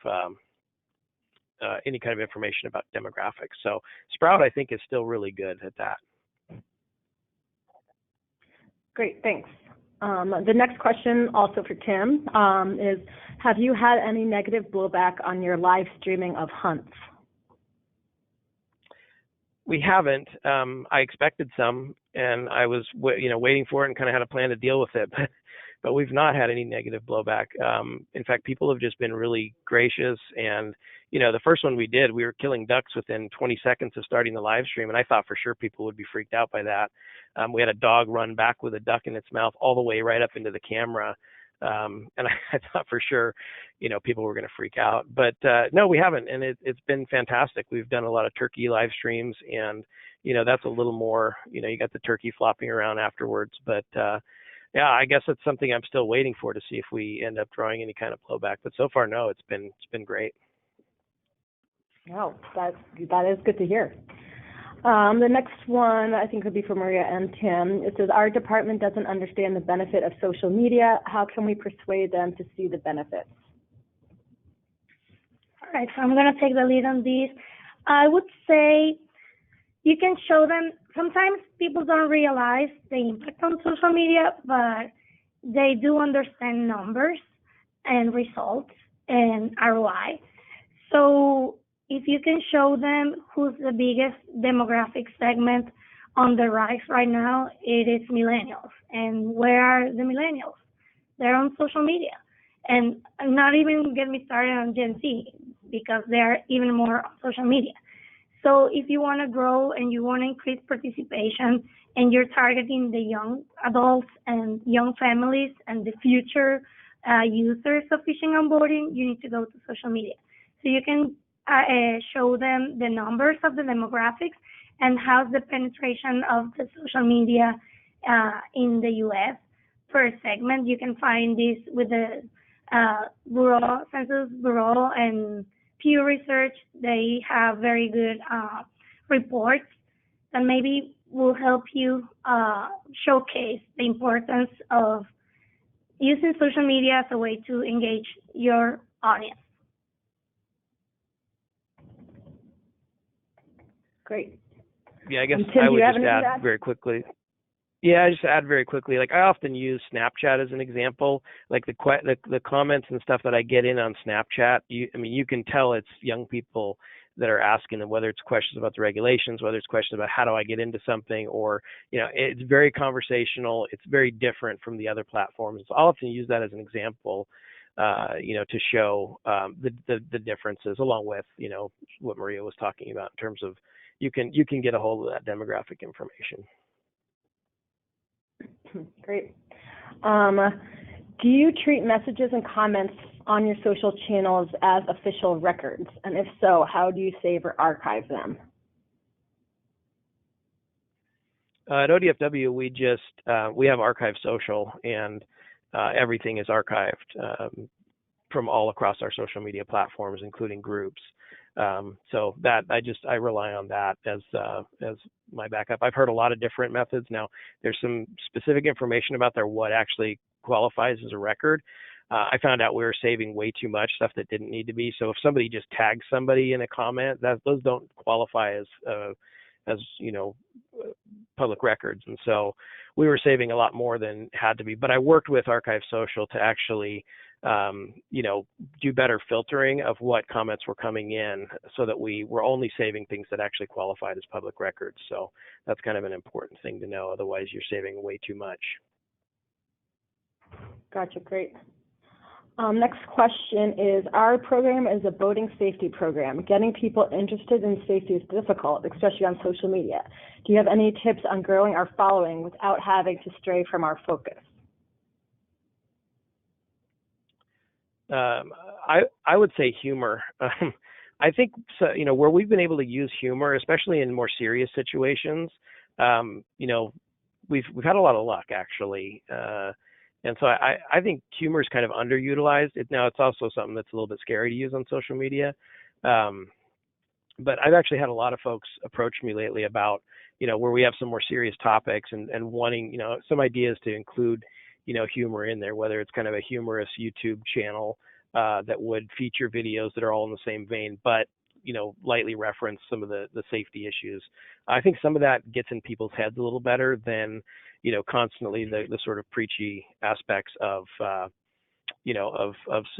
information about demographics. So Sprout, I think, is still really good at that. Great, thanks. The next question, also for Tim, is, have you had any negative blowback on your live streaming of hunts? We haven't. I expected some, and I was waiting for it and kind of had a plan to deal with it, but we've not had any negative blowback. In fact, people have just been really gracious. And the first one we did, we were killing ducks within 20 seconds of starting the live stream, and I thought for sure people would be freaked out by that. We had a dog run back with a duck in its mouth all the way right up into the camera. And I thought for sure, people were going to freak out, but no, we haven't. And it's been fantastic. We've done a lot of turkey live streams, and, that's a little more, you got the turkey flopping around afterwards, but yeah, I guess it's something I'm still waiting for to see if we end up drawing any kind of blowback, but so far, no, it's been great. Wow, that is good to hear. The next one I think would be for Maria and Tim. It says, our department doesn't understand the benefit of social media. How can we persuade them to see the benefits? All right, so I'm going to take the lead on this. I would say you can show them, sometimes people don't realize the impact on social media, but they do understand numbers and results and ROI. So if you can show them who's the biggest demographic segment on the rise right now, it is millennials. And where are the millennials? They're on social media. And not even get me started on Gen Z, because they're even more on social media. So if you want to grow and you want to increase participation and you're targeting the young adults and young families and the future users of phishing onboarding, you need to go to social media. So you can show them the numbers of the demographics and how's the penetration of the social media in the U.S. per segment. You can find this with the Census Bureau and Pew Research. They have very good reports that maybe will help you showcase the importance of using social media as a way to engage your audience. Great. Yeah, I guess Tim, I would just add add very quickly. Yeah, I just add very quickly. Like I often use Snapchat as an example. Like the comments and stuff that I get in on Snapchat. You can tell it's young people that are asking them, whether it's questions about the regulations, whether it's questions about how do I get into something, or it's very conversational. It's very different from the other platforms. So I'll often use that as an example, to show the differences, along with what Maria was talking about in terms of you can get a hold of that demographic information. Great. Do you treat messages and comments on your social channels as official records? And if so, how do you save or archive them? At ODFW, we have Archive Social, and everything is archived from all across our social media platforms, including groups. So that I rely on that as my backup. I've heard a lot of different methods. Now, there's some specific information about what actually qualifies as a record. I found out we were saving way too much stuff that didn't need to be. So if somebody just tags somebody in a comment, those don't qualify as public records. And so we were saving a lot more than had to be. But I worked with Archive Social to actually do better filtering of what comments were coming in, so that we were only saving things that actually qualified as public records. So that's kind of an important thing to know. Otherwise, you're saving way too much. Gotcha, great. Next question is, our program is a boating safety program. Getting people interested in safety is difficult, especially on social media. Do you have any tips on growing our following without having to stray from our focus? I would say humor. I think so, where we've been able to use humor, especially in more serious situations, we've had a lot of luck, actually. And so I think humor is kind of underutilized. Now it's also something that's a little bit scary to use on social media. But I've actually had a lot of folks approach me lately about, where we have some more serious topics and wanting, some ideas to include, humor in there, whether it's kind of a humorous YouTube channel that would feature videos that are all in the same vein, but, lightly reference some of the safety issues. I think some of that gets in people's heads a little better than, constantly the sort of preachy aspects of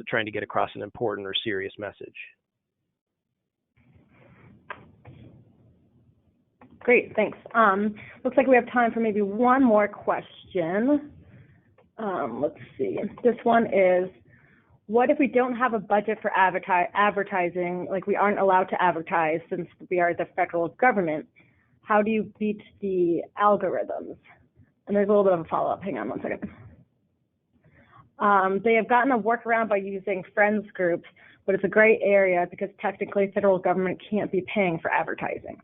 trying to get across an important or serious message. Great, thanks. Looks like we have time for maybe one more question. Let's see. This one is, what if we don't have a budget for advertising, like we aren't allowed to advertise since we are the federal government? How do you beat the algorithms? And there's a little bit of a follow-up. Hang on one second. They have gotten a workaround by using friends groups, but it's a gray area because technically federal government can't be paying for advertising.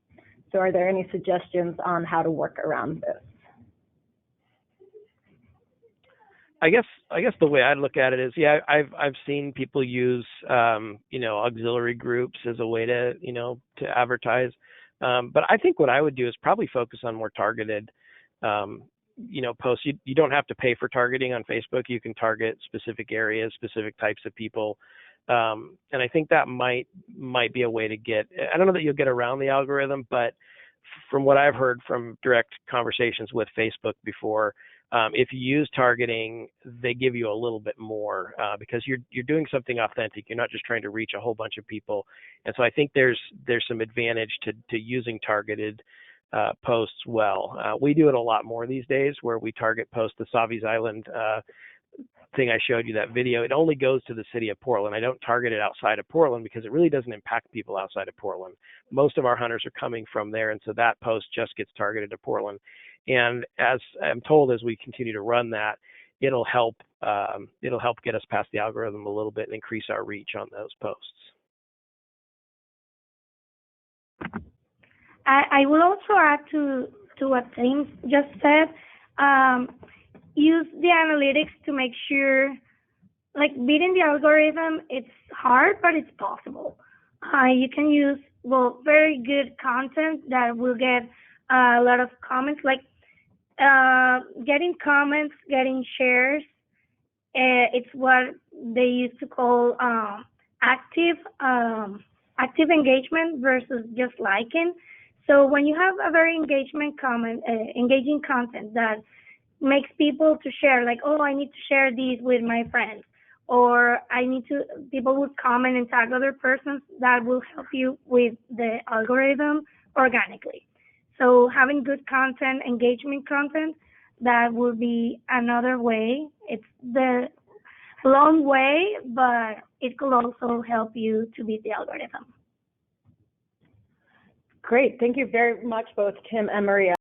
So are there any suggestions on how to work around this? I guess the way I'd look at it is, I've seen people use auxiliary groups as a way to advertise. But I think what I would do is probably focus on more targeted posts. You don't have to pay for targeting on Facebook. You can target specific areas, specific types of people. And I think that might be a way to get, I don't know that you'll get around the algorithm, but from what I've heard from direct conversations with Facebook before, if you use targeting, they give you a little bit more because you're doing something authentic. You're not just trying to reach a whole bunch of people. And so I think there's some advantage to using targeted posts well. We do it a lot more these days, where we target posts. The Savi's Island thing I showed you, that video, it only goes to the city of Portland. I don't target it outside of Portland because it really doesn't impact people outside of Portland. Most of our hunters are coming from there, and so that post just gets targeted to Portland. And as I'm told, as we continue to run that, it'll help get us past the algorithm a little bit and increase our reach on those posts. I will also add to what James just said. Use the analytics to make sure, like, beating the algorithm, it's hard, but it's possible. You can use, well, very good content that will get a lot of comments, like getting comments, getting shares. It's what they used to call active engagement versus just liking. So when you have a very engaging content that makes people to share, like, oh, I need to share these with my friends, or people would comment and tag other persons, that will help you with the algorithm organically. So having good content, engagement content, that will be another way. It's the long way, but it could also help you to beat the algorithm. Great. Thank you very much, both Kim and Maria.